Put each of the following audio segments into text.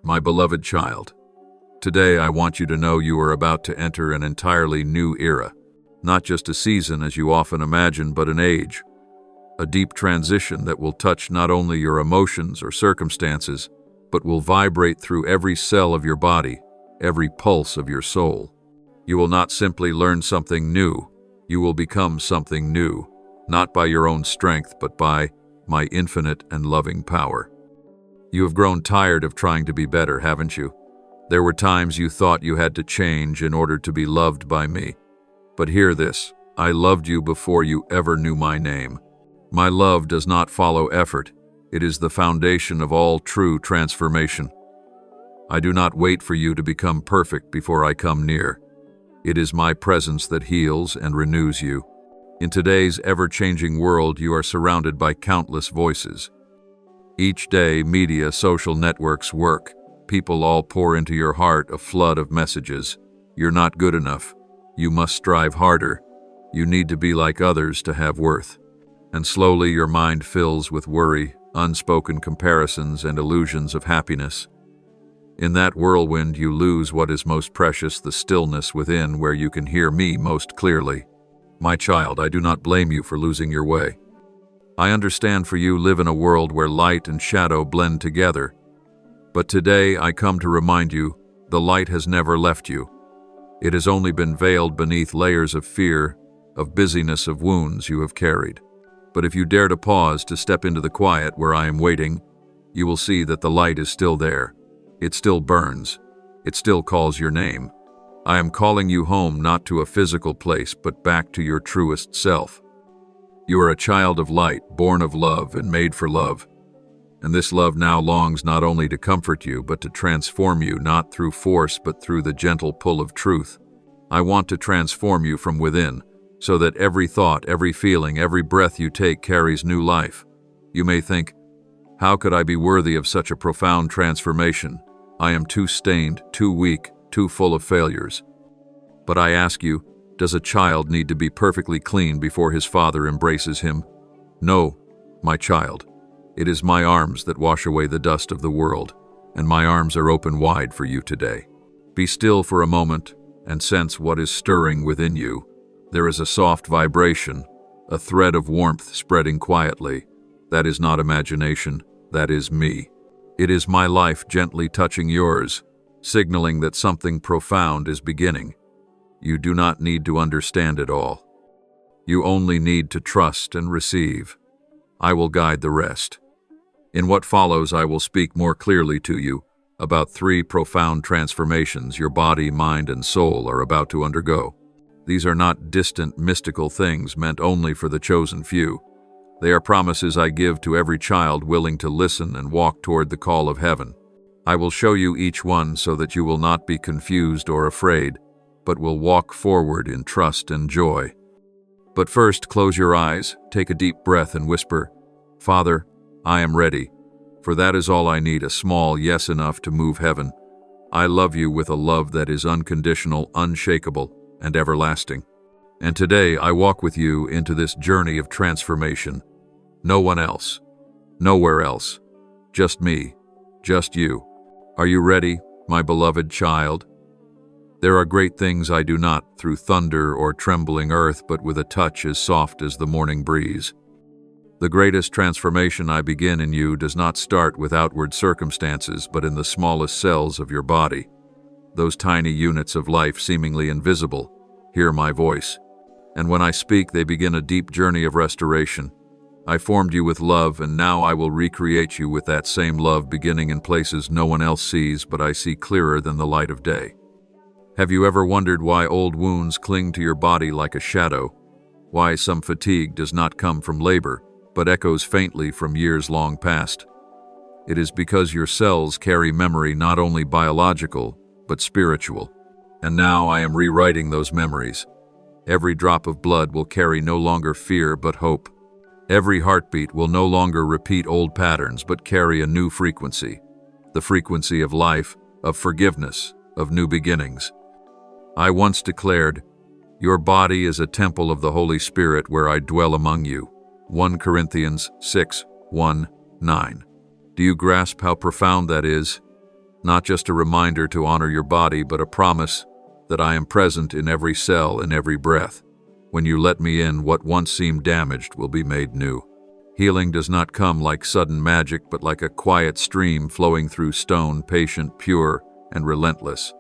My beloved child, today I want you to know you are about to enter an entirely new era, not just a season as you often imagine, but an age, a deep transition that will touch not only your emotions or circumstances, but will vibrate through every cell of your body, every pulse of your soul. You will not simply learn something new, you will become something new, not by your own strength, but by my infinite and loving power. You have grown tired of trying to be better, haven't you? There were times you thought you had to change in order to be loved by me. But hear this, I loved you before you ever knew my name. My love does not follow effort. It is the foundation of all true transformation. I do not wait for you to become perfect before I come near. It is my presence that heals and renews you. In today's ever-changing world, you are surrounded by countless voices. Each day, media, social networks work. People all pour into your heart a flood of messages. You're not good enough. You must strive harder. You need to be like others to have worth. And slowly your mind fills with worry, unspoken comparisons, and illusions of happiness. In that whirlwind, you lose what is most precious, the stillness within where you can hear me most clearly. My child, I do not blame you for losing your way. I understand, for you live in a world where light and shadow blend together. But today I come to remind you, the light has never left you. It has only been veiled beneath layers of fear, of busyness, of wounds you have carried. But if you dare to pause, to step into the quiet where I am waiting, you will see that the light is still there. It still burns. It still calls your name. I am calling you home, not to a physical place, but back to your truest self. You are a child of light, born of love and made for love. And this love now longs not only to comfort you, but to transform you, not through force, but through the gentle pull of truth. I want to transform you from within, so that every thought, every feeling, every breath you take carries new life. You may think, how could I be worthy of such a profound transformation? I am too stained, too weak, too full of failures. But I ask you, does a child need to be perfectly clean before his father embraces him? No, my child. It is my arms that wash away the dust of the world, and my arms are open wide for you today. Be still for a moment and sense what is stirring within you. There is a soft vibration, a thread of warmth spreading quietly. That is not imagination, that is me. It is my life gently touching yours, signaling that something profound is beginning. You do not need to understand it all. You only need to trust and receive. I will guide the rest. In what follows, I will speak more clearly to you about 3 profound transformations your body, mind, and soul are about to undergo. These are not distant, mystical things meant only for the chosen few. They are promises I give to every child willing to listen and walk toward the call of heaven. I will show you each one so that you will not be confused or afraid, but will walk forward in trust and joy. But first, close your eyes, take a deep breath, and whisper, Father, I am ready, for that is all I need, a small yes enough to move heaven. I love you with a love that is unconditional, unshakable, and everlasting. And today I walk with you into this journey of transformation. No one else, nowhere else, just me, just you. Are you ready, my beloved child? There are great things I do not through thunder or trembling earth, but with a touch as soft as the morning breeze. The greatest transformation I begin in you does not start with outward circumstances, but in the smallest cells of your body. Those tiny units of life, seemingly invisible, hear my voice. And when I speak, they begin a deep journey of restoration. I formed you with love, and now I will recreate you with that same love, beginning in places no one else sees, but I see clearer than the light of day. Have you ever wondered why old wounds cling to your body like a shadow? Why some fatigue does not come from labor, but echoes faintly from years long past? It is because your cells carry memory, not only biological, but spiritual. And now I am rewriting those memories. Every drop of blood will carry no longer fear, but hope. Every heartbeat will no longer repeat old patterns, but carry a new frequency. The frequency of life, of forgiveness, of new beginnings. I once declared, your body is a temple of the Holy Spirit where I dwell among you. 1 Corinthians 6:1-9. Do you grasp how profound that is? Not just a reminder to honor your body, but a promise that I am present in every cell, in every breath. When you let me in, what once seemed damaged will be made new. Healing does not come like sudden magic, but like a quiet stream flowing through stone, patient, pure, and relentless.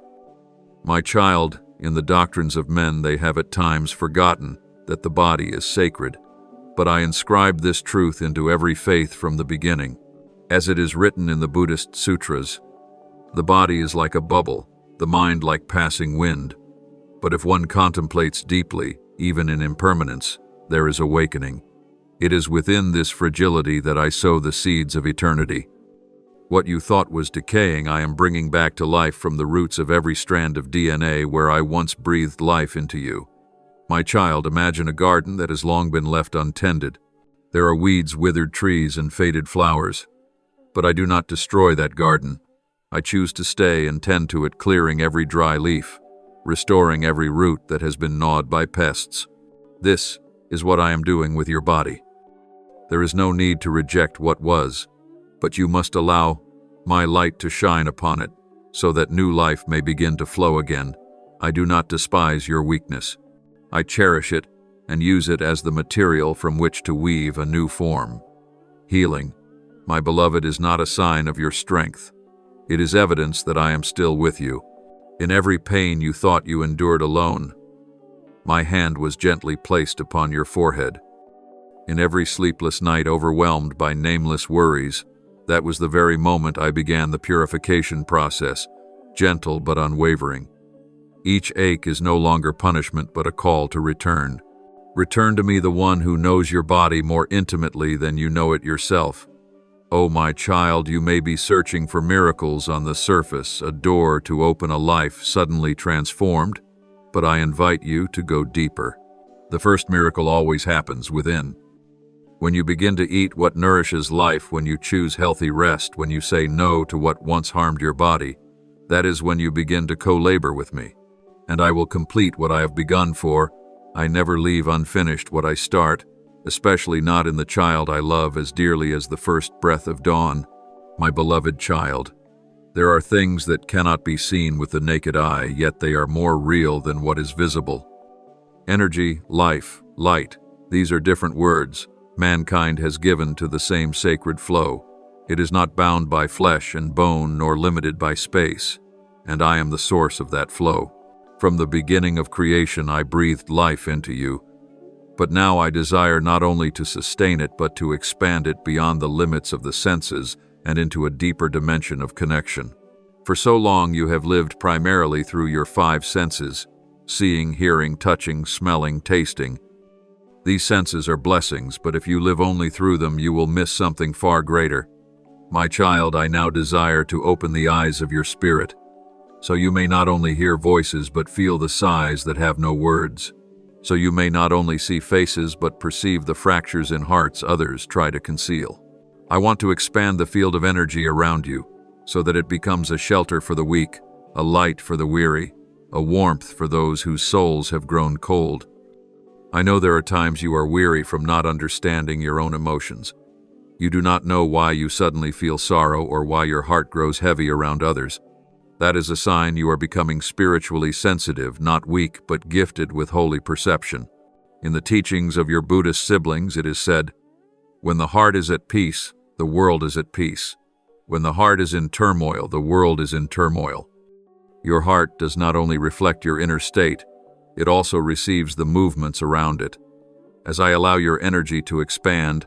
My child, in the doctrines of men they have at times forgotten that the body is sacred, but I inscribed this truth into every faith from the beginning. As it is written in the Buddhist sutras, the body is like a bubble, the mind like passing wind. But if one contemplates deeply, even in impermanence, there is awakening. It is within this fragility that I sow the seeds of eternity. What you thought was decaying, I am bringing back to life from the roots of every strand of DNA where I once breathed life into you. My child, imagine a garden that has long been left untended. There are weeds, withered trees, and faded flowers. But I do not destroy that garden. I choose to stay and tend to it, clearing every dry leaf, restoring every root that has been gnawed by pests. This is what I am doing with your body. There is no need to reject what was, but you must allow my light to shine upon it, so that new life may begin to flow again. I do not despise your weakness. I cherish it and use it as the material from which to weave a new form. Healing, my beloved, is not a sign of your strength. It is evidence that I am still with you. In every pain you thought you endured alone, my hand was gently placed upon your forehead. In every sleepless night overwhelmed by nameless worries, that was the very moment I began the purification process, gentle but unwavering. Each ache is no longer punishment but a call to return. Return to me, the one who knows your body more intimately than you know it yourself. Oh, my child, you may be searching for miracles on the surface, a door to open a life suddenly transformed, but I invite you to go deeper. The first miracle always happens within. When you begin to eat what nourishes life, when you choose healthy rest, when you say no to what once harmed your body, that is when you begin to co-labor with me. And I will complete what I have begun, for I never leave unfinished what I start, especially not in the child I love as dearly as the first breath of dawn. My beloved child, there are things that cannot be seen with the naked eye, yet they are more real than what is visible. Energy, life, light, these are different words mankind has given to the same sacred flow. It is not bound by flesh and bone nor limited by space, and I am the source of that flow. From the beginning of creation I breathed life into you, but now I desire not only to sustain it but to expand it beyond the limits of the senses and into a deeper dimension of connection. For so long you have lived primarily through your 5 senses, seeing, hearing, touching, smelling, tasting. These senses are blessings, but if you live only through them, you will miss something far greater. My child, I now desire to open the eyes of your spirit, so you may not only hear voices but feel the sighs that have no words. So you may not only see faces but perceive the fractures in hearts others try to conceal. I want to expand the field of energy around you, so that it becomes a shelter for the weak, a light for the weary, a warmth for those whose souls have grown cold. I know there are times you are weary from not understanding your own emotions. You do not know why you suddenly feel sorrow or why your heart grows heavy around others. That is a sign you are becoming spiritually sensitive, not weak, but gifted with holy perception. In the teachings of your Buddhist siblings, it is said, "When the heart is at peace, the world is at peace. When the heart is in turmoil, the world is in turmoil." Your heart does not only reflect your inner state, it also receives the movements around it. As I allow your energy to expand,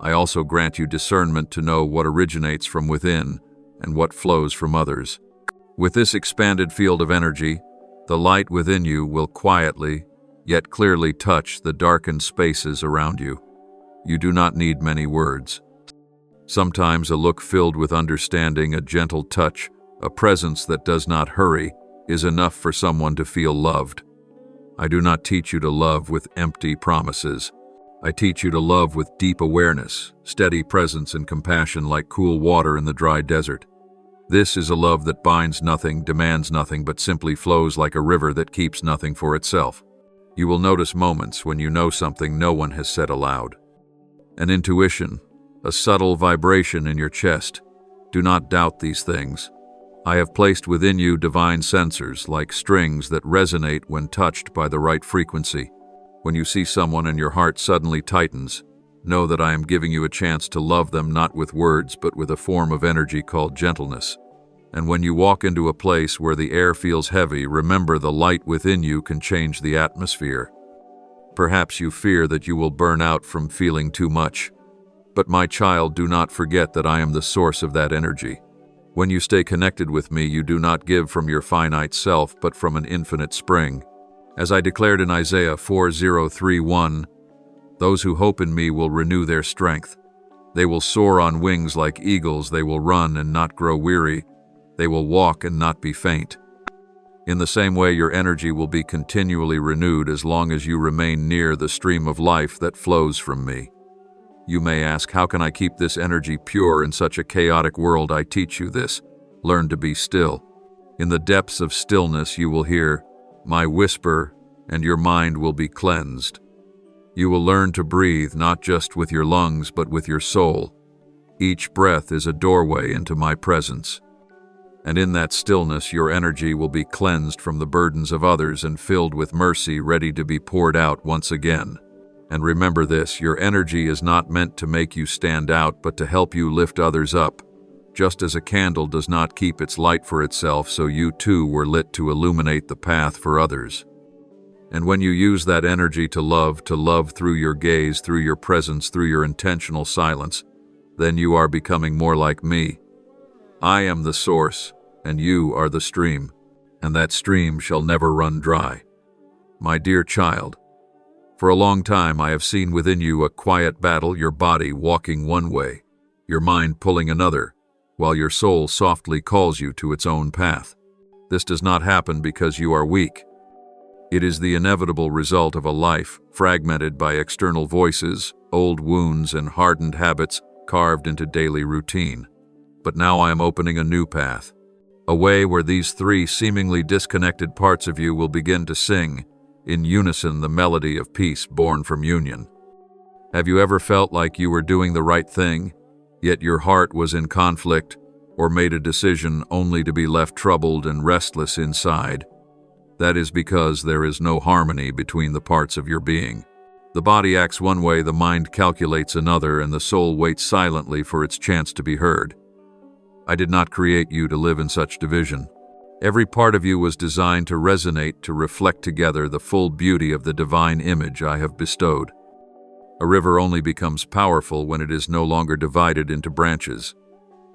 I also grant you discernment to know what originates from within and what flows from others. With this expanded field of energy, the light within you will quietly, yet clearly touch the darkened spaces around you. You do not need many words. Sometimes a look filled with understanding, a gentle touch, a presence that does not hurry, is enough for someone to feel loved. I do not teach you to love with empty promises. I teach you to love with deep awareness, steady presence, and compassion like cool water in the dry desert. This is a love that binds nothing, demands nothing, but simply flows like a river that keeps nothing for itself. You will notice moments when you know something no one has said aloud. An intuition, a subtle vibration in your chest. Do not doubt these things. I have placed within you divine sensors like strings that resonate when touched by the right frequency. When you see someone and your heart suddenly tightens, know that I am giving you a chance to love them not with words but with a form of energy called gentleness. And when you walk into a place where the air feels heavy, remember the light within you can change the atmosphere. Perhaps you fear that you will burn out from feeling too much. But my child, do not forget that I am the source of that energy. When you stay connected with me, you do not give from your finite self, but from an infinite spring. As I declared in Isaiah 40:31, those who hope in me will renew their strength. They will soar on wings like eagles, they will run and not grow weary, they will walk and not be faint. In the same way, your energy will be continually renewed as long as you remain near the stream of life that flows from me. You may ask, how can I keep this energy pure in such a chaotic world? I teach you this. Learn to be still. In the depths of stillness you will hear my whisper, and your mind will be cleansed. You will learn to breathe not just with your lungs but with your soul. Each breath is a doorway into my presence. And in that stillness your energy will be cleansed from the burdens of others and filled with mercy, ready to be poured out once again. And remember this, your energy is not meant to make you stand out, but to help you lift others up. Just as a candle does not keep its light for itself, so you too were lit to illuminate the path for others. And when you use that energy to love through your gaze, through your presence, through your intentional silence, then you are becoming more like me. I am the source, and you are the stream, and that stream shall never run dry. My dear child, for a long time I have seen within you a quiet battle, your body walking one way, your mind pulling another, while your soul softly calls you to its own path. This does not happen because you are weak. It is the inevitable result of a life fragmented by external voices, old wounds, and hardened habits carved into daily routine. But now I am opening a new path, a way where these three seemingly disconnected parts of you will begin to sing in unison the melody of peace born from union. Have you ever felt like you were doing the right thing, yet your heart was in conflict, or made a decision only to be left troubled and restless inside? That is because there is no harmony between the parts of your being. The body acts one way, the mind calculates another, and the soul waits silently for its chance to be heard. I did not create you to live in such division. Every part of you was designed to resonate, to reflect together the full beauty of the divine image I have bestowed. A river only becomes powerful when it is no longer divided into branches.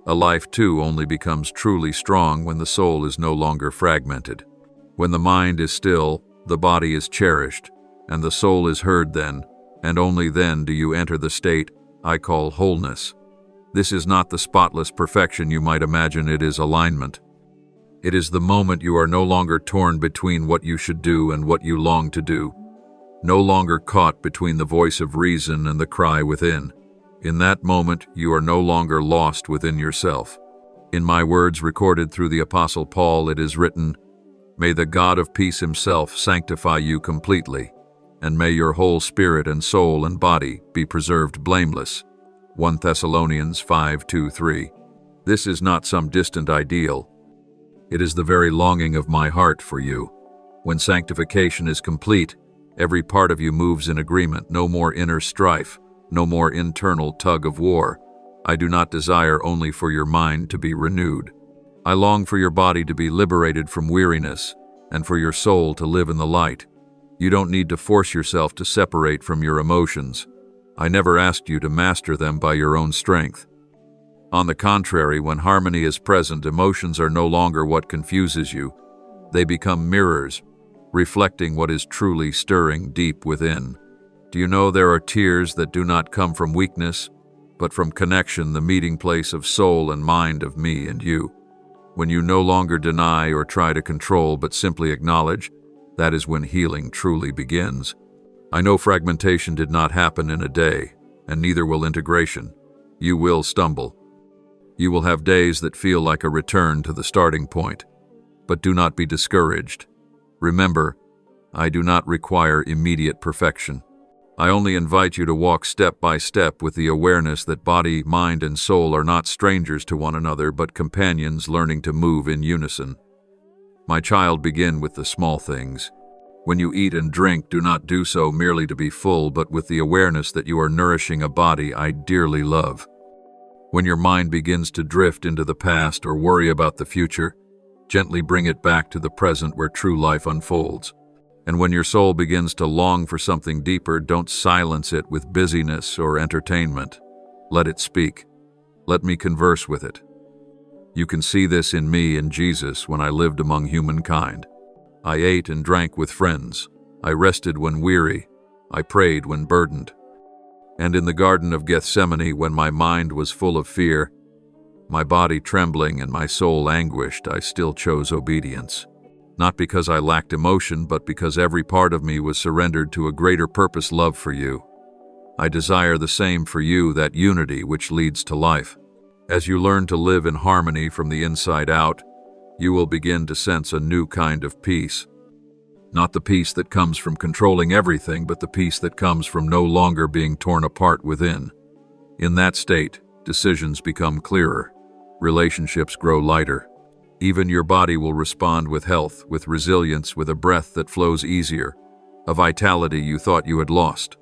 A life, too, only becomes truly strong when the soul is no longer fragmented. When the mind is still, the body is cherished, and the soul is heard, then, and only then do you enter the state I call wholeness. This is not the spotless perfection you might imagine, it is alignment. It is the moment you are no longer torn between what you should do and what you long to do, no longer caught between the voice of reason and the cry within. In that moment, you are no longer lost within yourself. In my words recorded through the Apostle Paul, it is written, "May the God of peace himself sanctify you completely, and may your whole spirit and soul and body be preserved blameless." 1 Thessalonians 5:2-3. This is not some distant ideal. It is the very longing of my heart for you. When sanctification is complete, every part of you moves in agreement. No more inner strife, no more internal tug of war. I do not desire only for your mind to be renewed. I long for your body to be liberated from weariness, and for your soul to live in the light. You don't need to force yourself to separate from your emotions. I never asked you to master them by your own strength. On the contrary, when harmony is present, emotions are no longer what confuses you. They become mirrors, reflecting what is truly stirring deep within. Do you know there are tears that do not come from weakness, but from connection, the meeting place of soul and mind, of me and you? When you no longer deny or try to control, but simply acknowledge, that is when healing truly begins. I know fragmentation did not happen in a day, and neither will integration. You will stumble. You will have days that feel like a return to the starting point. But do not be discouraged. Remember, I do not require immediate perfection. I only invite you to walk step by step with the awareness that body, mind, and soul are not strangers to one another but companions learning to move in unison. My child, begin with the small things. When you eat and drink, do not do so merely to be full, but with the awareness that you are nourishing a body I dearly love. When your mind begins to drift into the past or worry about the future, gently bring it back to the present where true life unfolds. And when your soul begins to long for something deeper, don't silence it with busyness or entertainment. Let it speak. Let me converse with it. You can see this in me and Jesus when I lived among humankind. I ate and drank with friends. I rested when weary. I prayed when burdened. And in the Garden of Gethsemane, when my mind was full of fear, my body trembling and my soul anguished, I still chose obedience. Not because I lacked emotion, but because every part of me was surrendered to a greater purpose, love for you. I desire the same for you, that unity which leads to life. As you learn to live in harmony from the inside out, you will begin to sense a new kind of peace. Not the peace that comes from controlling everything, but the peace that comes from no longer being torn apart within. In that state, decisions become clearer. Relationships grow lighter. Even your body will respond with health, with resilience, with a breath that flows easier, a vitality you thought you had lost.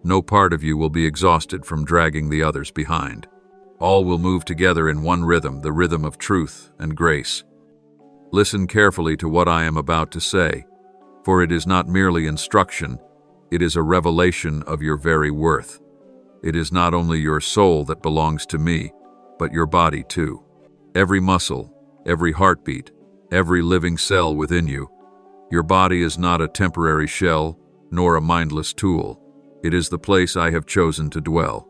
No part of you will be exhausted from dragging the others behind. All will move together in one rhythm, the rhythm of truth and grace. Listen carefully to what I am about to say, for it is not merely instruction, it is a revelation of your very worth. It is not only your soul that belongs to me, but your body too. Every muscle, every heartbeat, every living cell within you. Your body is not a temporary shell, nor a mindless tool. It is the place I have chosen to dwell.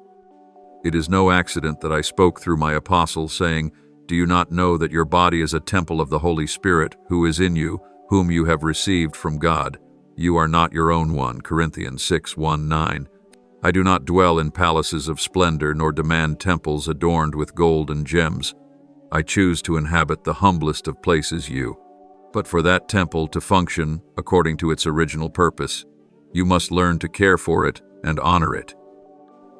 It is no accident that I spoke through my apostle, saying, "Do you not know that your body is a temple of the Holy Spirit, who is in you, whom you have received from God? You are not your own." 1 Corinthians 6:1-9. I do not dwell in palaces of splendor, nor demand temples adorned with gold and gems. I choose to inhabit the humblest of places, you. But for that temple to function according to its original purpose, you must learn to care for it and honor it.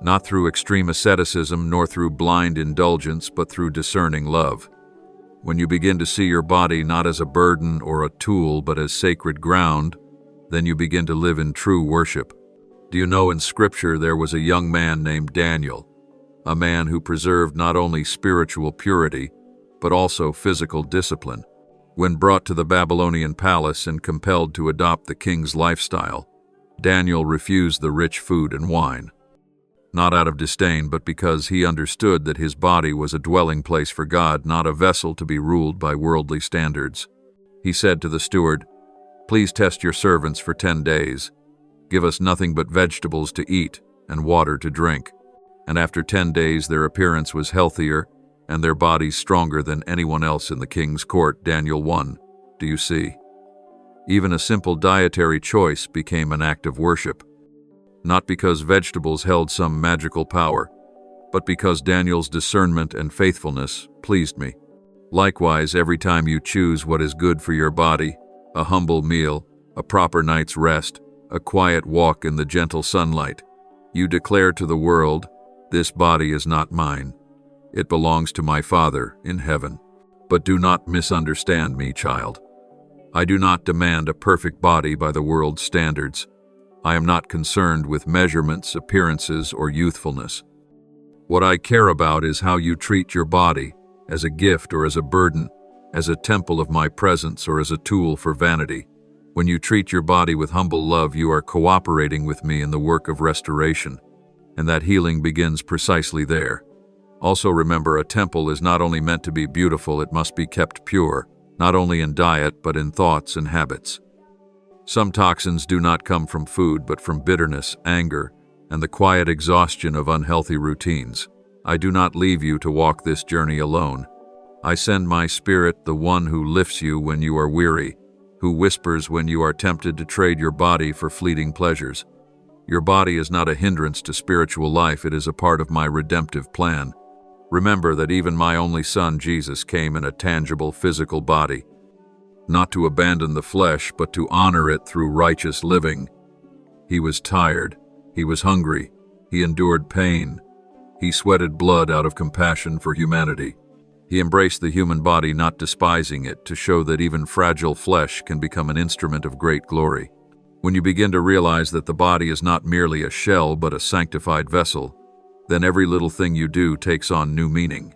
Not through extreme asceticism, nor through blind indulgence, but through discerning love. When you begin to see your body not as a burden or a tool, but as sacred ground, then you begin to live in true worship. Do you know, in Scripture there was a young man named Daniel, a man who preserved not only spiritual purity, but also physical discipline. When brought to the Babylonian palace and compelled to adopt the king's lifestyle, Daniel refused the rich food and wine. Not out of disdain, but because he understood that his body was a dwelling place for God, not a vessel to be ruled by worldly standards. He said to the steward, "Please test your servants for 10 days. Give us nothing but vegetables to eat and water to drink." And after 10 days their appearance was healthier and their bodies stronger than anyone else in the king's court. Daniel 1. Do you see? Even a simple dietary choice became an act of worship. Not because vegetables held some magical power, but because Daniel's discernment and faithfulness pleased me. Likewise, every time you choose what is good for your body, a humble meal, a proper night's rest, a quiet walk in the gentle sunlight, you declare to the world, "This body is not mine. It belongs to my Father in heaven." But do not misunderstand me, child. I do not demand a perfect body by the world's standards. I am not concerned with measurements, appearances, or youthfulness. What I care about is how you treat your body, as a gift or as a burden, as a temple of my presence or as a tool for vanity. When you treat your body with humble love, you are cooperating with me in the work of restoration, and that healing begins precisely there. Also remember, a temple is not only meant to be beautiful, it must be kept pure, not only in diet but in thoughts and habits. Some toxins do not come from food but from bitterness, anger, and the quiet exhaustion of unhealthy routines. I do not leave you to walk this journey alone. I send my Spirit, the one who lifts you when you are weary, who whispers when you are tempted to trade your body for fleeting pleasures. Your body is not a hindrance to spiritual life, it is a part of my redemptive plan. Remember that even my only Son, Jesus, came in a tangible physical body, not to abandon the flesh, but to honor it through righteous living. He was tired, He was hungry. He endured pain. He sweated blood out of compassion for humanity. He embraced the human body, not despising it, to show that even fragile flesh can become an instrument of great glory. When you begin to realize that the body is not merely a shell but a sanctified vessel, then every little thing you do takes on new meaning.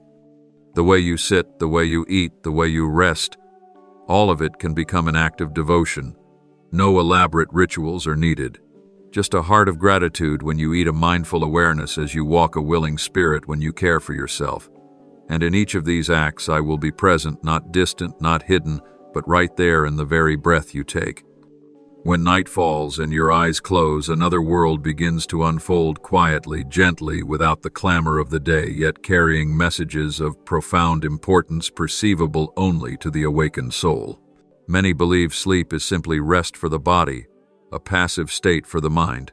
The way you sit, the way you eat, the way you rest, all of it can become an act of devotion. No elaborate rituals are needed. Just a heart of gratitude when you eat, a mindful awareness as you walk, a willing spirit when you care for yourself. And in each of these acts I will be present, not distant, not hidden, but right there in the very breath you take. When night falls and your eyes close, another world begins to unfold quietly, gently, without the clamor of the day, yet carrying messages of profound importance perceivable only to the awakened soul. Many believe sleep is simply rest for the body, a passive state for the mind.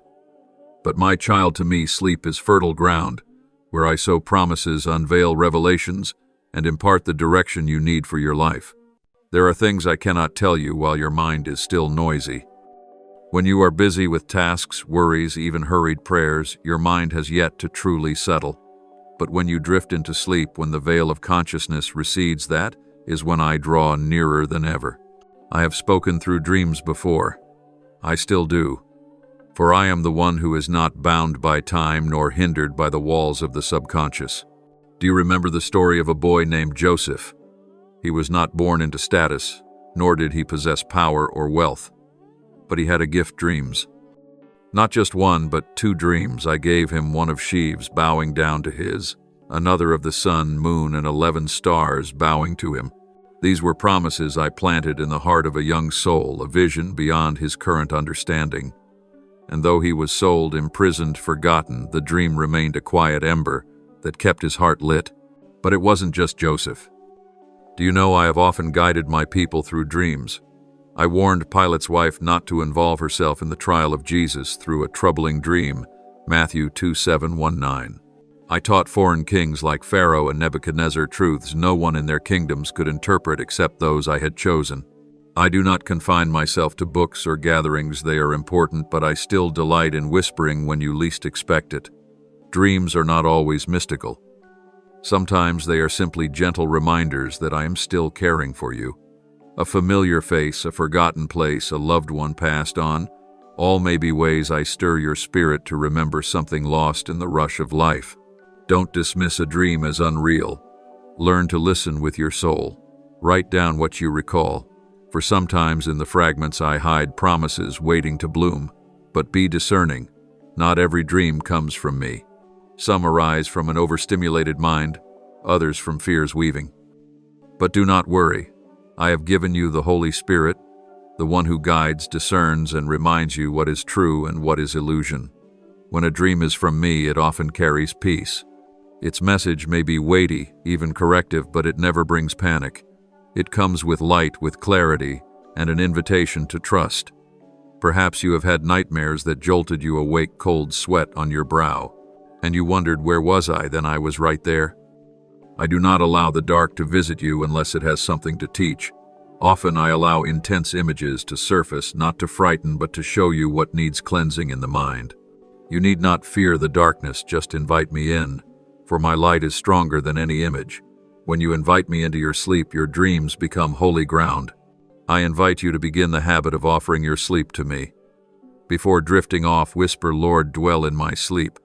But my child, to me, sleep is fertile ground, where I sow promises, unveil revelations, and impart the direction you need for your life. There are things I cannot tell you while your mind is still noisy. When you are busy with tasks, worries, even hurried prayers, your mind has yet to truly settle. But when you drift into sleep, when the veil of consciousness recedes, that is when I draw nearer than ever. I have spoken through dreams before. I still do. For I am the one who is not bound by time nor hindered by the walls of the subconscious. Do you remember the story of a boy named Joseph? He was not born into status, nor did he possess power or wealth. But he had a gift: dreams. Not just one, but two dreams. I gave him one of sheaves bowing down to his, another of the sun, moon, and 11 stars bowing to him. These were promises I planted in the heart of a young soul, a vision beyond his current understanding. And though he was sold, imprisoned, forgotten, the dream remained a quiet ember that kept his heart lit. But it wasn't just Joseph. Do you know, I have often guided my people through dreams. I warned Pilate's wife not to involve herself in the trial of Jesus through a troubling dream, Matthew 2:7-9. I taught foreign kings like Pharaoh and Nebuchadnezzar truths no one in their kingdoms could interpret except those I had chosen. I do not confine myself to books or gatherings. They are important, but I still delight in whispering when you least expect it. Dreams are not always mystical. Sometimes they are simply gentle reminders that I am still caring for you. A familiar face, a forgotten place, a loved one passed on, all may be ways I stir your spirit to remember something lost in the rush of life. Don't dismiss a dream as unreal. Learn to listen with your soul. Write down what you recall, for sometimes in the fragments I hide promises waiting to bloom. But be discerning. Not every dream comes from me. Some arise from an overstimulated mind, others from fears weaving. But do not worry. I have given you the Holy Spirit, the one who guides, discerns, and reminds you what is true and what is illusion. When a dream is from me, it often carries peace. Its message may be weighty, even corrective, but it never brings panic. It comes with light, with clarity, and an invitation to trust. Perhaps you have had nightmares that jolted you awake, cold sweat on your brow, and you wondered, where was I? Then I was right there. I do not allow the dark to visit you unless it has something to teach. Often I allow intense images to surface, not to frighten, but to show you what needs cleansing in the mind. You need not fear the darkness, just invite me in, for my light is stronger than any image. When you invite me into your sleep, your dreams become holy ground. I invite you to begin the habit of offering your sleep to me. Before drifting off, whisper, Lord, dwell in my sleep.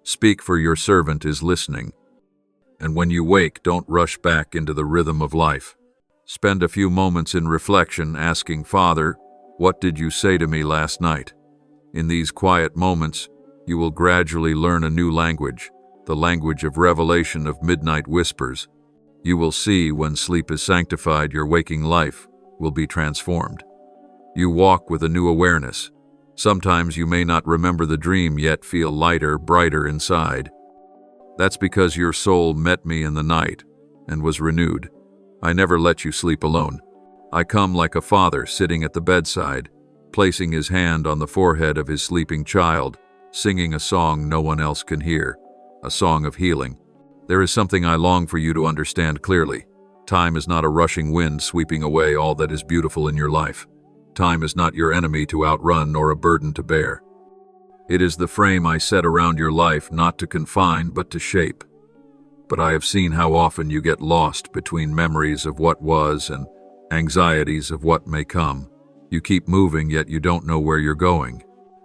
Speak, for your servant is listening. And when you wake, don't rush back into the rhythm of life. Spend a few moments in reflection, asking, Father, what did you say to me last night? In these quiet moments, you will gradually learn a new language, the language of revelation, of midnight whispers. You will see, when sleep is sanctified, your waking life will be transformed. You walk with a new awareness. Sometimes you may not remember the dream, yet feel lighter, brighter inside. That's because your soul met me in the night and was renewed. I never let you sleep alone. I come like a father sitting at the bedside, placing his hand on the forehead of his sleeping child, singing a song no one else can hear, a song of healing. There is something I long for you to understand clearly. Time is not a rushing wind sweeping away all that is beautiful in your life. Time is not your enemy to outrun nor a burden to bear. It is the frame I set around your life, not to confine, but to shape. But I have seen how often you get lost between memories of what was and anxieties of what may come. You keep moving, yet you don't know where you're going.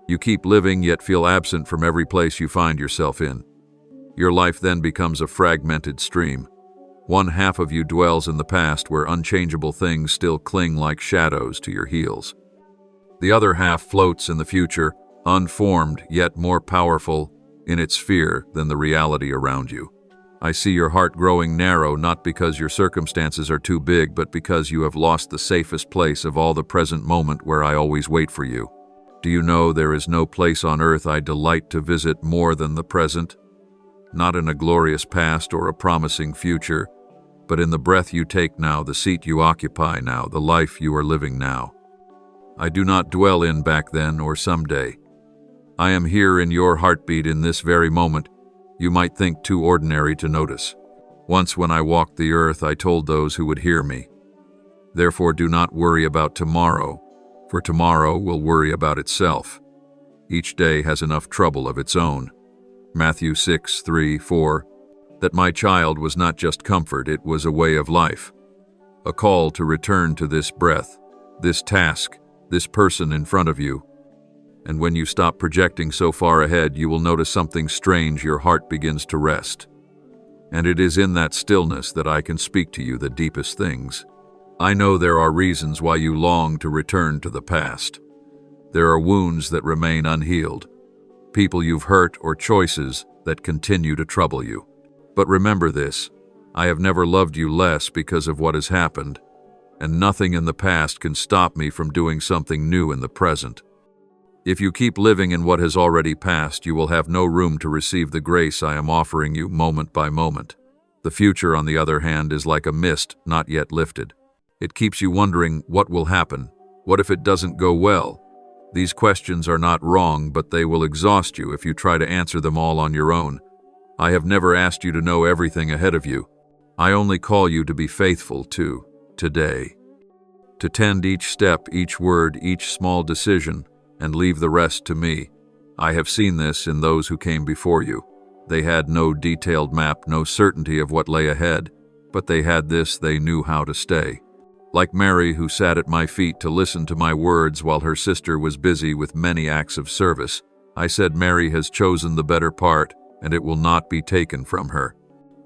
You keep living, yet feel absent from every place you find yourself in. Your life then becomes a fragmented stream. One half of you dwells in the past, where unchangeable things still cling like shadows to your heels. The other half floats in the future, unformed yet more powerful in its fear than the reality around you. I see your heart growing narrow, not because your circumstances are too big, but because you have lost the safest place of all, the present moment where I always wait for you. Do you know there is no place on earth I delight to visit more than the present? Not in a glorious past or a promising future, but in the breath you take now, the seat you occupy now, the life you are living now. I do not dwell in back then or someday. I am here in your heartbeat in this very moment. You might think too ordinary to notice. Once when I walked the earth, I told those who would hear me, therefore do not worry about tomorrow, for tomorrow will worry about itself. Each day has enough trouble of its own. Matthew 6:3-4. That my child was not just comfort, it was a way of life. A call to return to this breath, this task, this person in front of you. And when you stop projecting so far ahead, you will notice something strange. Your heart begins to rest. And it is in that stillness that I can speak to you the deepest things. I know there are reasons why you long to return to the past. There are wounds that remain unhealed, people you've hurt, or choices that continue to trouble you. But remember this, I have never loved you less because of what has happened, and nothing in the past can stop me from doing something new in the present. If you keep living in what has already passed, you will have no room to receive the grace I am offering you moment by moment. The future, on the other hand, is like a mist not yet lifted. It keeps you wondering what will happen. What if it doesn't go well? These questions are not wrong, but they will exhaust you if you try to answer them all on your own. I have never asked you to know everything ahead of you. I only call you to be faithful to today. To tend each step, each word, each small decision, and leave the rest to me. I have seen this in those who came before you. They had no detailed map, no certainty of what lay ahead, but they had this: they knew how to stay. Like Mary, who sat at my feet to listen to my words while her sister was busy with many acts of service, I said, Mary has chosen the better part, and it will not be taken from her.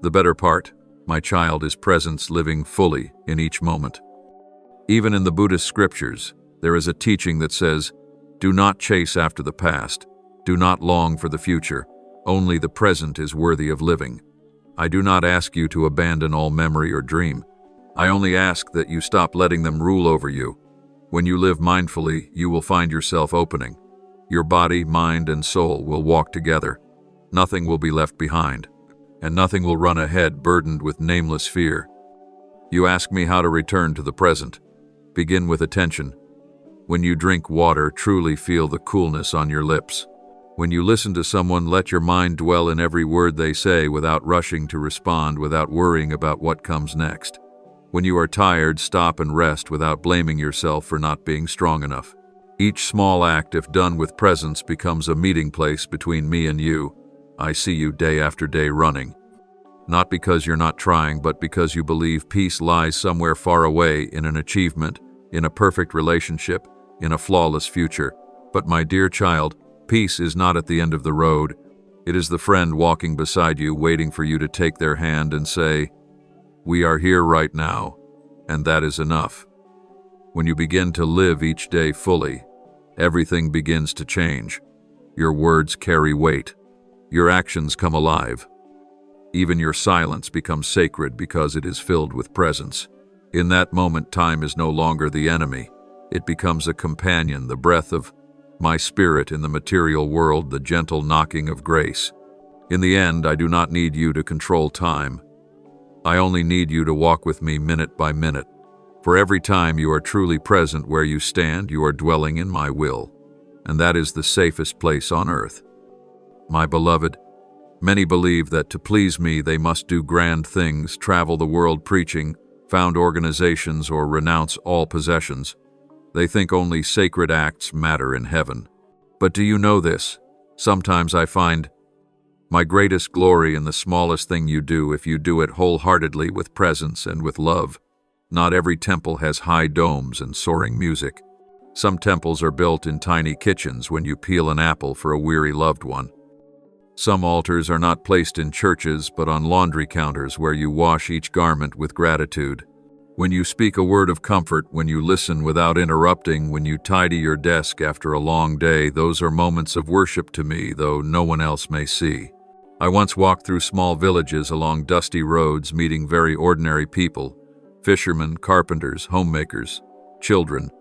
The better part, my child, is presence, living fully in each moment. Even in the Buddhist scriptures, there is a teaching that says, do not chase after the past, do not long for the future, only the present is worthy of living. I do not ask you to abandon all memory or dream. I only ask that you stop letting them rule over you. When you live mindfully, you will find yourself opening. Your body, mind, and soul will walk together. Nothing will be left behind, and nothing will run ahead burdened with nameless fear. You ask me how to return to the present. Begin with attention. When you drink water, truly feel the coolness on your lips. When you listen to someone, let your mind dwell in every word they say without rushing to respond, without worrying about what comes next. When you are tired, stop and rest without blaming yourself for not being strong enough. Each small act, if done with presence, becomes a meeting place between me and you. I see you day after day running. Not because you're not trying, but because you believe peace lies somewhere far away, in an achievement, in a perfect relationship, in a flawless future. But my dear child, peace is not at the end of the road. It is the friend walking beside you, waiting for you to take their hand and say, we are here right now, and that is enough. When you begin to live each day fully, everything begins to change. Your words carry weight. Your actions come alive. Even your silence becomes sacred because it is filled with presence. In that moment, time is no longer the enemy. It becomes a companion, the breath of my spirit in the material world, the gentle knocking of grace. In the end, I do not need you to control time. I only need you to walk with me minute by minute. For every time you are truly present where you stand, you are dwelling in my will, and that is the safest place on earth. My beloved, many believe that to please me they must do grand things, travel the world preaching, found organizations, or renounce all possessions. They think only sacred acts matter in heaven. But do you know this? Sometimes I find my greatest glory in the smallest thing you do if you do it wholeheartedly with presence and with love. Not every temple has high domes and soaring music. Some temples are built in tiny kitchens when you peel an apple for a weary loved one. Some altars are not placed in churches but on laundry counters where you wash each garment with gratitude. When you speak a word of comfort, when you listen without interrupting, when you tidy your desk after a long day, those are moments of worship to me, though no one else may see. I once walked through small villages along dusty roads, meeting very ordinary people, fishermen, carpenters, homemakers, children,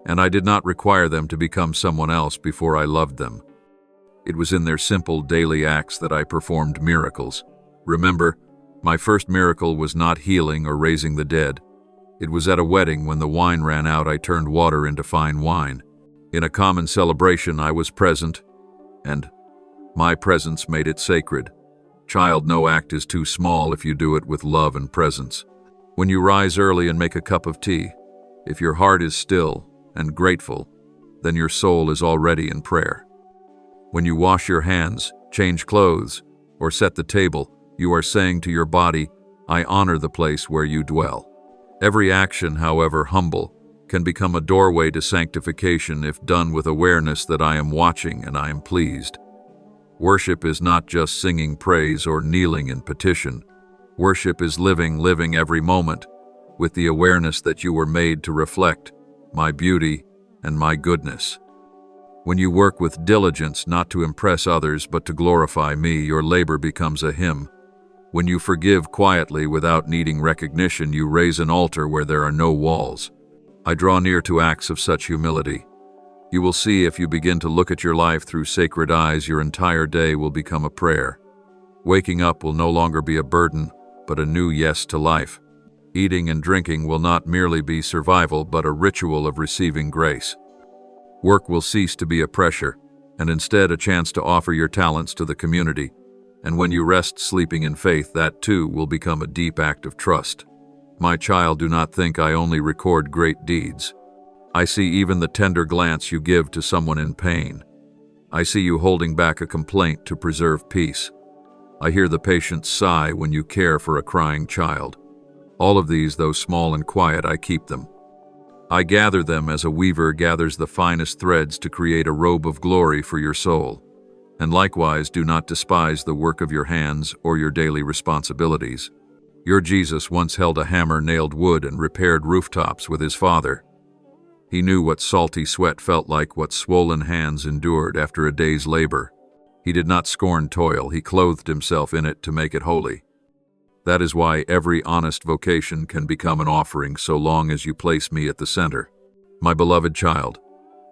and I did not require them to become someone else before I loved them. It was in their simple daily acts that I performed miracles. Remember, my first miracle was not healing or raising the dead. It was at a wedding when the wine ran out. I turned water into fine wine. In a common celebration I was present, and my presence made it sacred. Child, no act is too small if you do it with love and presence. When you rise early and make a cup of tea, if your heart is still and grateful, then your soul is already in prayer. When you wash your hands, change clothes, or set the table, you are saying to your body, I honor the place where you dwell. Every action, however humble, can become a doorway to sanctification if done with awareness that I am watching and I am pleased. Worship is not just singing praise or kneeling in petition. Worship is living every moment, with the awareness that you were made to reflect my beauty and my goodness. When you work with diligence not to impress others but to glorify me, your labor becomes a hymn. When you forgive quietly without needing recognition, you raise an altar where there are no walls. I draw near to acts of such humility. You will see if you begin to look at your life through sacred eyes, your entire day will become a prayer. Waking up will no longer be a burden, but a new yes to life. Eating and drinking will not merely be survival, but a ritual of receiving grace. Work will cease to be a pressure, and instead a chance to offer your talents to the community. And when you rest sleeping in faith, that too will become a deep act of trust. My child, do not think I only record great deeds. I see even the tender glance you give to someone in pain. I see you holding back a complaint to preserve peace. I hear the patient sigh when you care for a crying child. All of these, though small and quiet, I keep them. I gather them as a weaver gathers the finest threads to create a robe of glory for your soul. And likewise, do not despise the work of your hands or your daily responsibilities. Your Jesus once held a hammer, nailed wood, and repaired rooftops with his Father. He knew what salty sweat felt like, what swollen hands endured after a day's labor. He did not scorn toil, he clothed himself in it to make it holy. That is why every honest vocation can become an offering so long as you place me at the center. My beloved child,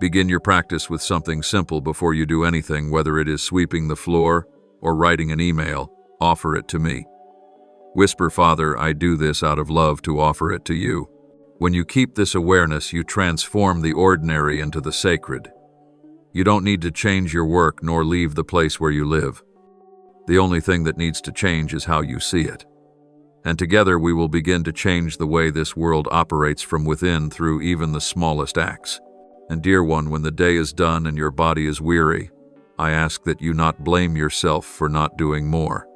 begin your practice with something simple before you do anything, whether it is sweeping the floor or writing an email. Offer it to me. Whisper, Father, I do this out of love to offer it to you. When you keep this awareness, you transform the ordinary into the sacred. You don't need to change your work nor leave the place where you live. The only thing that needs to change is how you see it. And together we will begin to change the way this world operates from within through even the smallest acts. And dear one, when the day is done and your body is weary, I ask that you not blame yourself for not doing more.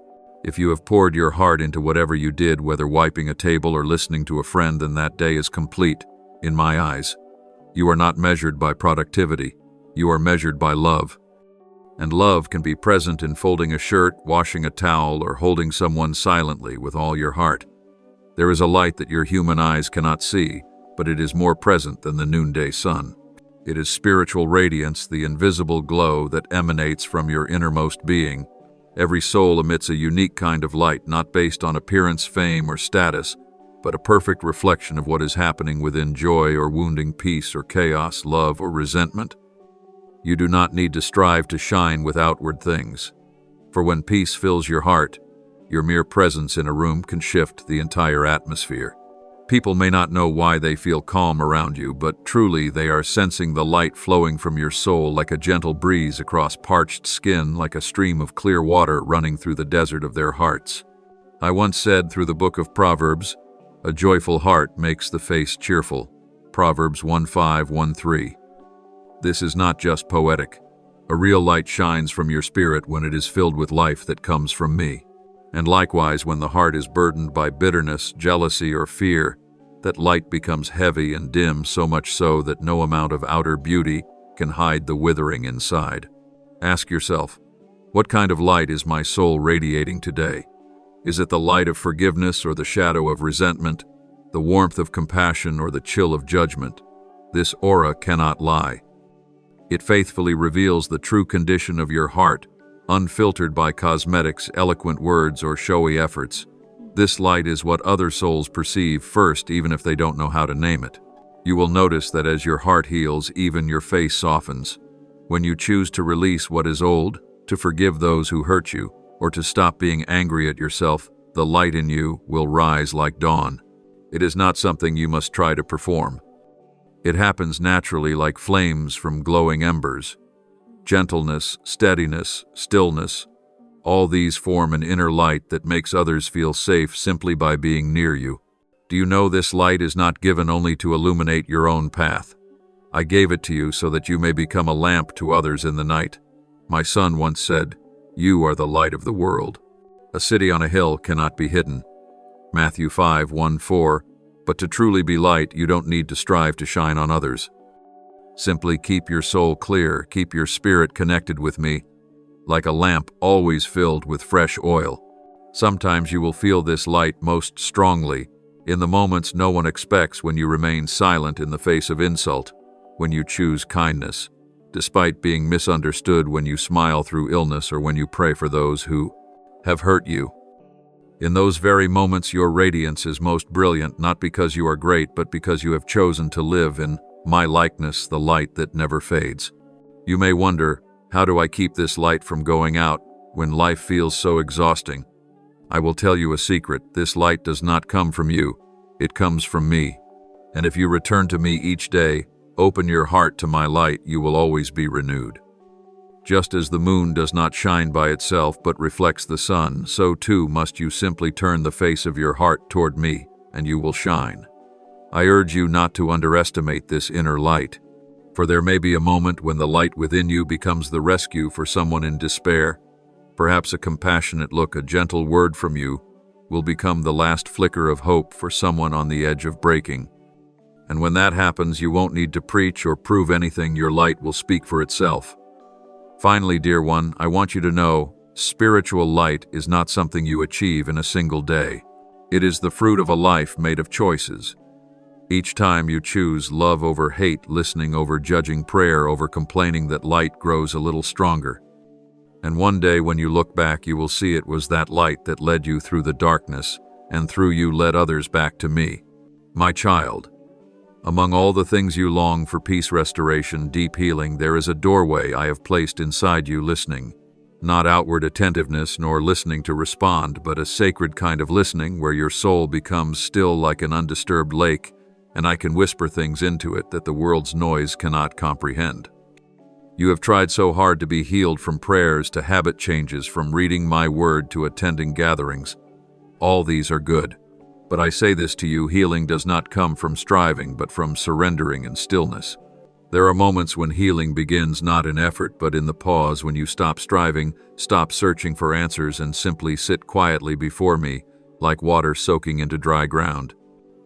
If you have poured your heart into whatever you did, whether wiping a table or listening to a friend, then that day is complete, in my eyes. You are not measured by productivity. You are measured by love. And love can be present in folding a shirt, washing a towel, or holding someone silently with all your heart. There is a light that your human eyes cannot see, but it is more present than the noonday sun. It is spiritual radiance, the invisible glow that emanates from your innermost being. Every soul emits a unique kind of light, not based on appearance, fame, or status, but a perfect reflection of what is happening within: joy or wounding, peace or chaos, love or resentment. You do not need to strive to shine with outward things. For when peace fills your heart, your mere presence in a room can shift the entire atmosphere. People may not know why they feel calm around you, but truly they are sensing the light flowing from your soul like a gentle breeze across parched skin, like a stream of clear water running through the desert of their hearts. I once said through the book of Proverbs, a joyful heart makes the face cheerful. Proverbs 1:5, 1:3. This is not just poetic. A real light shines from your spirit when it is filled with life that comes from me. And likewise, when the heart is burdened by bitterness, jealousy, or fear, that light becomes heavy and dim, so much so that no amount of outer beauty can hide the withering inside. Ask yourself, what kind of light is my soul radiating today? Is it the light of forgiveness or the shadow of resentment, the warmth of compassion or the chill of judgment? This aura cannot lie. It faithfully reveals the true condition of your heart, unfiltered by cosmetics, eloquent words, or showy efforts. This light is what other souls perceive first, even if they don't know how to name it. You will notice that as your heart heals, even your face softens. When you choose to release what is old, to forgive those who hurt you, or to stop being angry at yourself, the light in you will rise like dawn. It is not something you must try to perform. It happens naturally, like flames from glowing embers. Gentleness, steadiness, stillness, all these form an inner light that makes others feel safe simply by being near you. Do you know this light is not given only to illuminate your own path? I gave it to you so that you may become a lamp to others in the night. My son once said, "You are the light of the world." A city on a hill cannot be hidden. Matthew 5:1-4. But to truly be light, you don't need to strive to shine on others. Simply keep your soul clear, keep your spirit connected with me, like a lamp always filled with fresh oil. Sometimes you will feel this light most strongly in the moments no one expects, when you remain silent in the face of insult, when you choose kindness, despite being misunderstood, when you smile through illness, or when you pray for those who have hurt you. In those very moments, your radiance is most brilliant, not because you are great, but because you have chosen to live in my likeness, the light that never fades. You may wonder, how do I keep this light from going out when life feels so exhausting? I will tell you a secret. This light does not come from you. It comes from me. And if you return to me each day, open your heart to my light, you will always be renewed. Just as the moon does not shine by itself but reflects the sun, so too must you simply turn the face of your heart toward me, and you will shine. I urge you not to underestimate this inner light, for there may be a moment when the light within you becomes the rescue for someone in despair. Perhaps a compassionate look, a gentle word from you, will become the last flicker of hope for someone on the edge of breaking. And when that happens, you won't need to preach or prove anything. Your light will speak for itself. Finally, dear one, I want you to know, spiritual light is not something you achieve in a single day. It is the fruit of a life made of choices. Each time you choose love over hate, listening over judging, prayer over complaining, that light grows a little stronger. And one day when you look back, you will see it was that light that led you through the darkness, and through you led others back to me. My child, among all the things you long for, peace, restoration, deep healing, there is a doorway I have placed inside you, listening. Not outward attentiveness nor listening to respond, but a sacred kind of listening where your soul becomes still like an undisturbed lake, and I can whisper things into it that the world's noise cannot comprehend. You have tried so hard to be healed, from prayers to habit changes, from reading my word to attending gatherings. All these are good. But I say this to you, healing does not come from striving, but from surrendering and stillness. There are moments when healing begins not in effort, but in the pause, when you stop striving, stop searching for answers, and simply sit quietly before me, like water soaking into dry ground.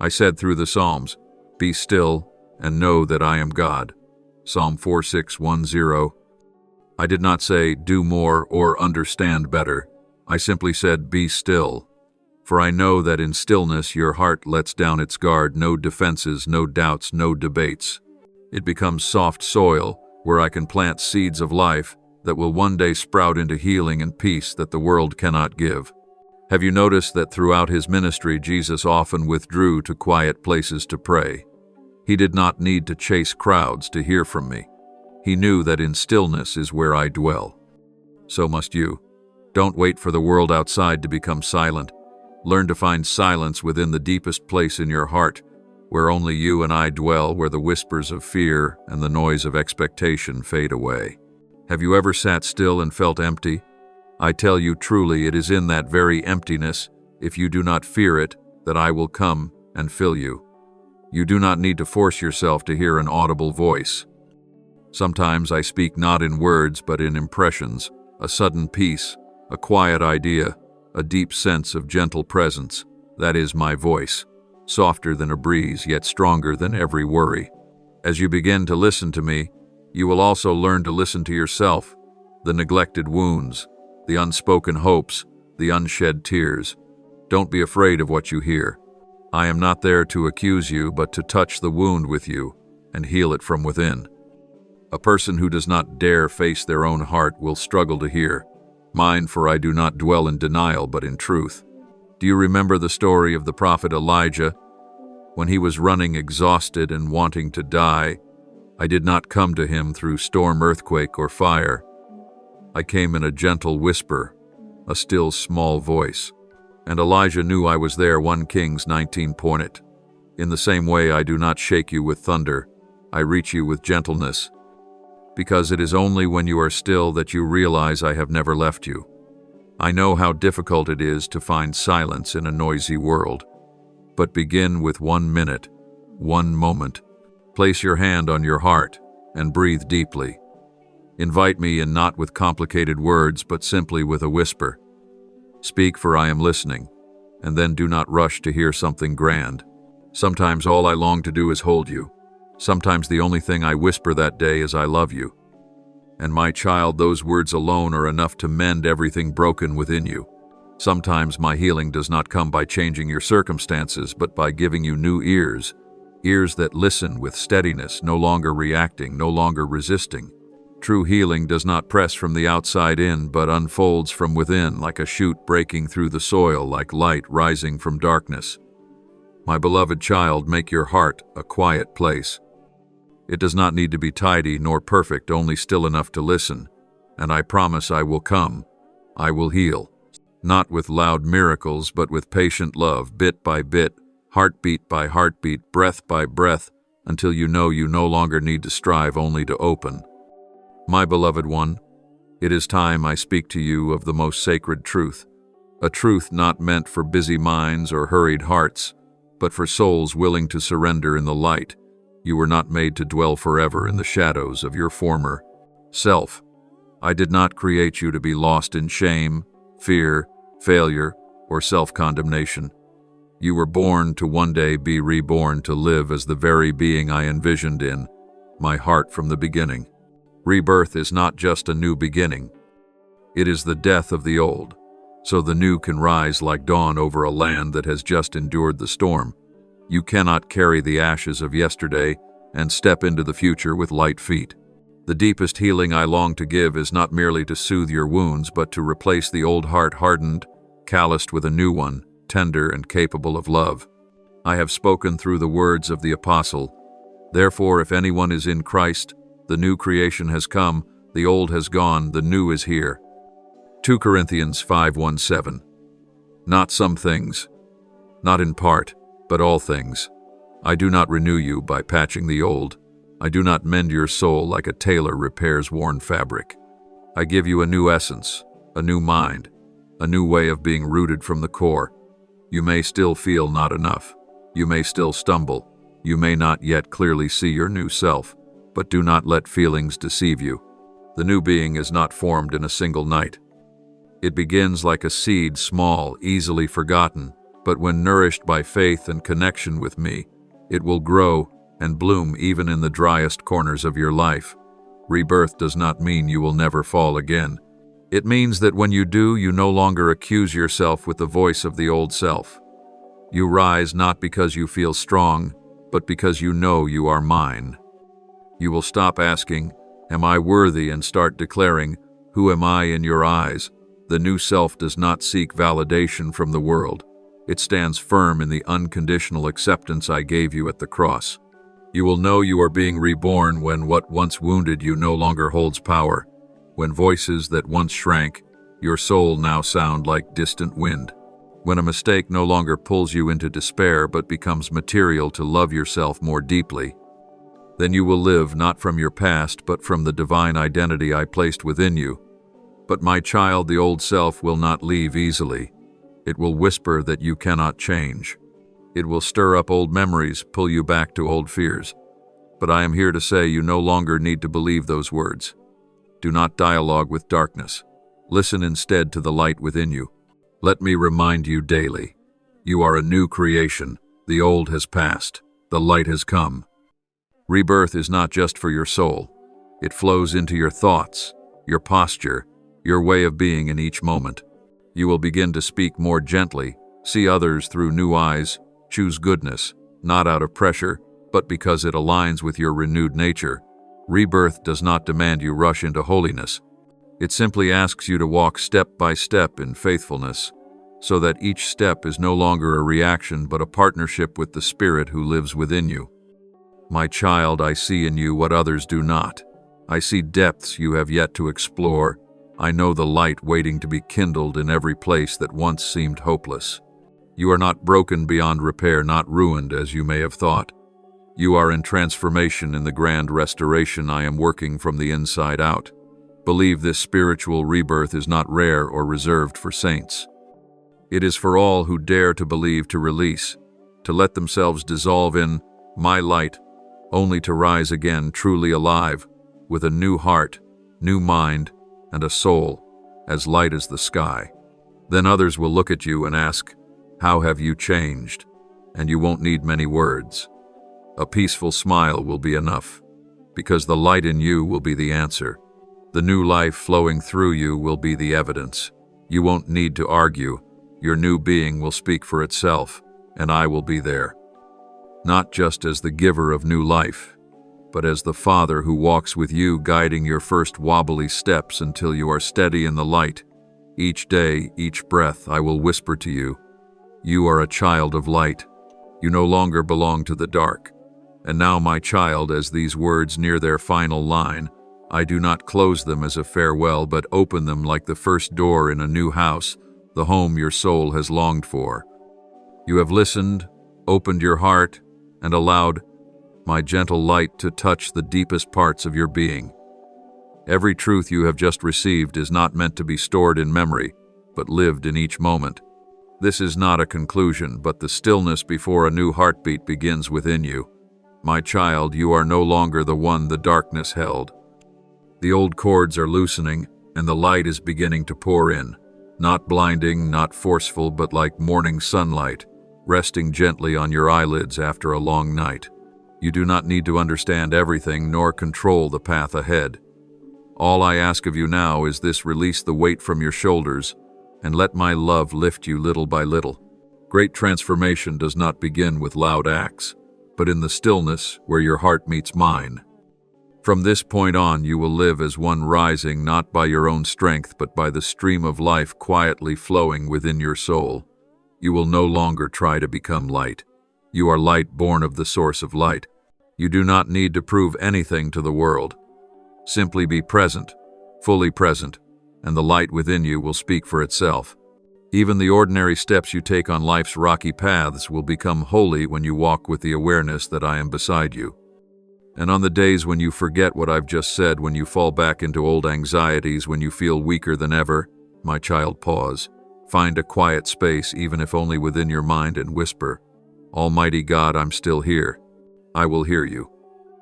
I said through the Psalms, "Be still and know that I am God." Psalm 46:10. I did not say, "Do more" or "Understand better." I simply said, "Be still." For I know that in stillness your heart lets down its guard, no defenses, no doubts, no debates. It becomes soft soil where I can plant seeds of life that will one day sprout into healing and peace that the world cannot give. Have you noticed that throughout his ministry, Jesus often withdrew to quiet places to pray? He did not need to chase crowds to hear from me. He knew that in stillness is where I dwell. So must you. Don't wait for the world outside to become silent. Learn to find silence within the deepest place in your heart, where only you and I dwell, where the whispers of fear and the noise of expectation fade away. Have you ever sat still and felt empty? I tell you truly, it is in that very emptiness, if you do not fear it, that I will come and fill you. You do not need to force yourself to hear an audible voice. Sometimes I speak not in words but in impressions, a sudden peace, a quiet idea, a deep sense of gentle presence. That is my voice, softer than a breeze, yet stronger than every worry. As you begin to listen to me, you will also learn to listen to yourself, the neglected wounds, the unspoken hopes, the unshed tears. Don't be afraid of what you hear. I am not there to accuse you, but to touch the wound with you and heal it from within. A person who does not dare face their own heart will struggle to hear mine, for I do not dwell in denial but in truth. Do you remember the story of the prophet Elijah? When he was running exhausted and wanting to die, I did not come to him through storm, earthquake, or fire. I came in a gentle whisper, a still small voice. And Elijah knew I was there. 1 Kings 19. In the same way, I do not shake you with thunder. I reach you with gentleness. Because it is only when you are still that you realize I have never left you. I know how difficult it is to find silence in a noisy world. But begin with 1 minute, 1 moment. Place your hand on your heart and breathe deeply. Invite me in, not with complicated words, but simply with a whisper. Speak, for I am listening, and then do not rush to hear something grand. Sometimes all I long to do is hold you. Sometimes the only thing I whisper that day is I love you. And my child, those words alone are enough to mend everything broken within you. Sometimes my healing does not come by changing your circumstances, but by giving you new ears, ears that listen with steadiness, no longer reacting, no longer resisting. True healing does not press from the outside in, but unfolds from within, like a shoot breaking through the soil, like light rising from darkness. My beloved child, make your heart a quiet place. It does not need to be tidy nor perfect, only still enough to listen. And I promise I will come. I will heal. Not with loud miracles, but with patient love, bit by bit, heartbeat by heartbeat, breath by breath, until you know you no longer need to strive, only to open. My beloved one, it is time I speak to you of the most sacred truth, a truth not meant for busy minds or hurried hearts, but for souls willing to surrender in the light. You were not made to dwell forever in the shadows of your former self. I did not create you to be lost in shame, fear, failure, or self-condemnation. You were born to one day be reborn, to live as the very being I envisioned in my heart from the beginning. Rebirth is not just a new beginning. It is the death of the old, so the new can rise like dawn over a land that has just endured the storm. You cannot carry the ashes of yesterday and step into the future with light feet. The deepest healing I long to give is not merely to soothe your wounds, but to replace the old heart, hardened, calloused, with a new one, tender and capable of love. I have spoken through the words of the apostle. Therefore, if anyone is in Christ, the new creation has come, the old has gone, the new is here. 2 Corinthians 5:17. Not some things, not in part, but all things. I do not renew you by patching the old. I do not mend your soul like a tailor repairs worn fabric. I give you a new essence, a new mind, a new way of being rooted from the core. You may still feel not enough. You may still stumble. You may not yet clearly see your new self. But do not let feelings deceive you. The new being is not formed in a single night. It begins like a seed, small, easily forgotten, but when nourished by faith and connection with me, it will grow and bloom even in the driest corners of your life. Rebirth does not mean you will never fall again. It means that when you do, you no longer accuse yourself with the voice of the old self. You rise not because you feel strong, but because you know you are mine. You will stop asking, "Am I worthy?" and start declaring, "Who am I in your eyes?" The new self does not seek validation from the world. It stands firm in the unconditional acceptance I gave you at the cross. You will know you are being reborn when what once wounded you no longer holds power, when voices that once shrank your soul now sound like distant wind, when a mistake no longer pulls you into despair but becomes material to love yourself more deeply. Then you will live not from your past, but from the divine identity I placed within you. But my child, the old self will not leave easily. It will whisper that you cannot change. It will stir up old memories, pull you back to old fears. But I am here to say you no longer need to believe those words. Do not dialogue with darkness. Listen instead to the light within you. Let me remind you daily. You are a new creation. The old has passed. The light has come. Rebirth is not just for your soul. It flows into your thoughts, your posture, your way of being in each moment. You will begin to speak more gently, see others through new eyes, choose goodness, not out of pressure, but because it aligns with your renewed nature. Rebirth does not demand you rush into holiness. It simply asks you to walk step by step in faithfulness, so that each step is no longer a reaction but a partnership with the Spirit who lives within you. My child, I see in you what others do not. I see depths you have yet to explore. I know the light waiting to be kindled in every place that once seemed hopeless. You are not broken beyond repair, not ruined as you may have thought. You are in transformation in the grand restoration I am working from the inside out. Believe this spiritual rebirth is not rare or reserved for saints. It is for all who dare to believe, to release, to let themselves dissolve in my light, only to rise again truly alive, with a new heart, new mind, and a soul as light as the sky. Then others will look at you and ask, "How have you changed?" And you won't need many words. A peaceful smile will be enough, because the light in you will be the answer. The new life flowing through you will be the evidence. You won't need to argue. Your new being will speak for itself, and I will be there. Not just as the giver of new life, but as the Father who walks with you, guiding your first wobbly steps until you are steady in the light. Each day, each breath, I will whisper to you, you are a child of light. You no longer belong to the dark. And now, my child, as these words near their final line, I do not close them as a farewell, but open them like the first door in a new house, the home your soul has longed for. You have listened, opened your heart, and allowed my gentle light to touch the deepest parts of your being. Every truth you have just received is not meant to be stored in memory, but lived in each moment. This is not a conclusion, but the stillness before a new heartbeat begins within you. My child, you are no longer the one the darkness held. The old cords are loosening, and the light is beginning to pour in. Not blinding, not forceful, but like morning sunlight, resting gently on your eyelids after a long night. You do not need to understand everything nor control the path ahead. All I ask of you now is this: release the weight from your shoulders and let my love lift you little by little. Great transformation does not begin with loud acts, but in the stillness where your heart meets mine. From this point on, you will live as one rising not by your own strength, but by the stream of life quietly flowing within your soul. You will no longer try to become light. You are light born of the source of light. You do not need to prove anything to the world. Simply be present, fully present, and the light within you will speak for itself. Even the ordinary steps you take on life's rocky paths will become holy when you walk with the awareness that I am beside you. And on the days when you forget what I've just said, when you fall back into old anxieties, when you feel weaker than ever, my child, pause. Find a quiet space, even if only within your mind, and whisper, Almighty God, I'm still here. I will hear you.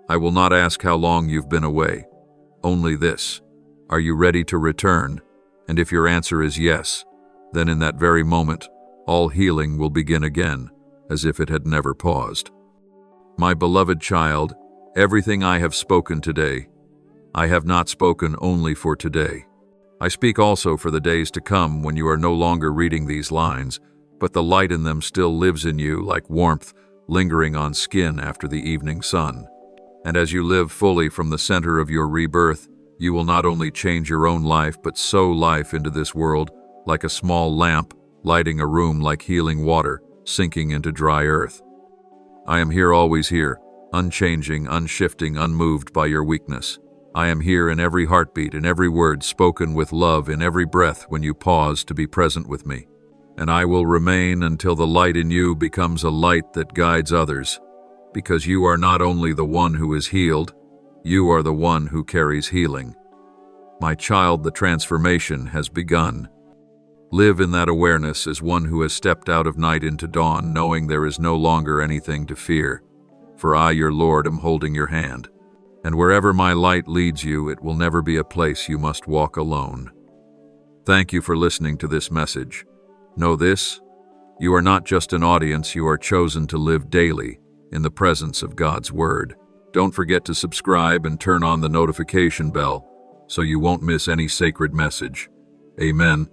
I will not ask how long you've been away. Only this: are you ready to return? And if your answer is yes, then in that very moment, all healing will begin again, as if it had never paused. My beloved child, everything I have spoken today, I have not spoken only for today. I speak also for the days to come when you are no longer reading these lines, but the light in them still lives in you like warmth lingering on skin after the evening sun. And as you live fully from the center of your rebirth, you will not only change your own life, but sow life into this world like a small lamp, lighting a room like healing water, sinking into dry earth. I am here, always here, unchanging, unshifting, unmoved by your weakness. I am here in every heartbeat, in every word spoken with love, in every breath when you pause to be present with me. And I will remain until the light in you becomes a light that guides others, because you are not only the one who is healed, you are the one who carries healing. My child, the transformation has begun. Live in that awareness as one who has stepped out of night into dawn, knowing there is no longer anything to fear. for I, your Lord, am holding your hand. And wherever my light leads you, it will never be a place you must walk alone. Thank you for listening to this message. Know this: you are not just an audience, you are chosen to live daily in the presence of God's Word. Don't forget to subscribe and turn on the notification bell so you won't miss any sacred message. Amen.